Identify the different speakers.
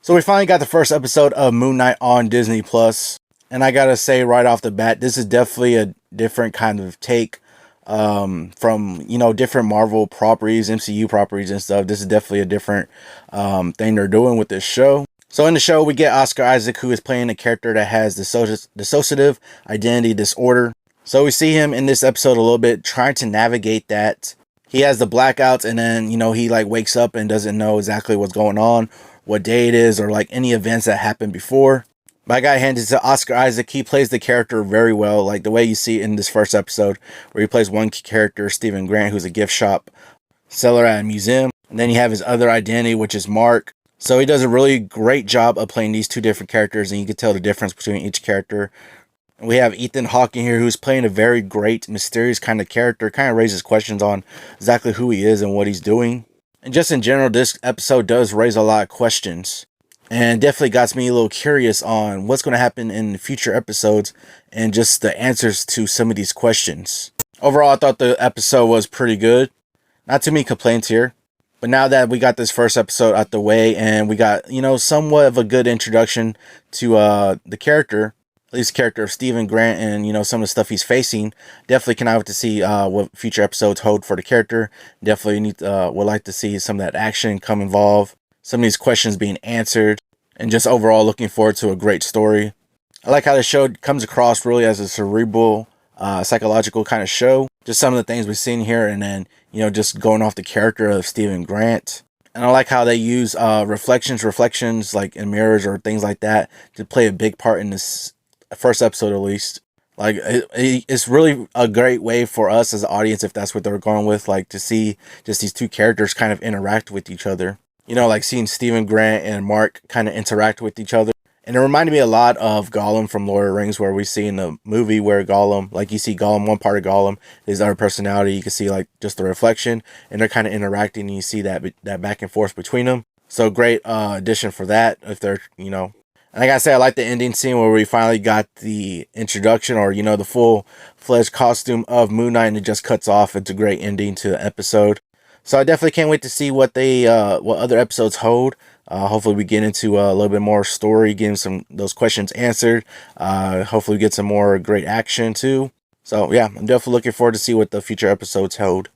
Speaker 1: So we finally got the first episode of Moon Knight on Disney Plus, and I gotta say right off the bat, this is definitely a different kind of take from different Marvel properties, MCU properties and stuff. This is definitely a different thing they're doing with this show. So in the show, we get Oscar Isaac, who is playing a character that has dissociative identity disorder. So we see him in this episode a little bit trying to navigate that. He has the blackouts, and then he like wakes up and doesn't know exactly what's going on, what day it is, or like any events that happened before. But I gotta hand it to Oscar Isaac. He plays the character very well, like the way you see in this first episode, where he plays one character, Stephen Grant, who's a gift shop seller at a museum, and then you have his other identity, which is Mark. So he does a really great job of playing these two different characters, and you can tell the difference between each character. We have Ethan Hawke in here, who's playing a very great, mysterious kind of character. Kind of raises questions on exactly who he is and what he's doing. And just in general, this episode does raise a lot of questions. And definitely got me a little curious on what's going to happen in future episodes and just the answers to some of these questions. Overall, I thought the episode was pretty good. Not too many complaints here. But now that we got this first episode out the way and we got, somewhat of a good introduction to the character, at least the character of Stephen Grant and, some of the stuff he's facing, definitely cannot wait to see what future episodes hold for the character. Definitely would like to see some of that action come involve, some of these questions being answered, and just overall looking forward to a great story. I like how the show comes across really as a cerebral, psychological kind of show. Just some of the things we've seen here, and then, just going off the character of Stephen Grant. And I like how they use reflections like in mirrors or things like that to play a big part in this first episode at least. Like it's really a great way for us as an audience, if that's what they're going with, like to see just these two characters kind of interact with each other. Like seeing Stephen Grant and Mark kind of interact with each other. And it reminded me a lot of Gollum from Lord of the Rings, where we see in the movie where Gollum, like you see Gollum, one part of Gollum, his other personality, you can see like just the reflection, and they're kind of interacting, and you see that back and forth between them. So great addition for that, if they're, And I gotta say, I like the ending scene where we finally got the introduction, or, the full-fledged costume of Moon Knight, and it just cuts off. It's a great ending to the episode. So I definitely can't wait to see what other episodes hold. Hopefully we get into a little bit more story, getting those questions answered. Hopefully we get some more great action too. So yeah, I'm definitely looking forward to see what the future episodes hold.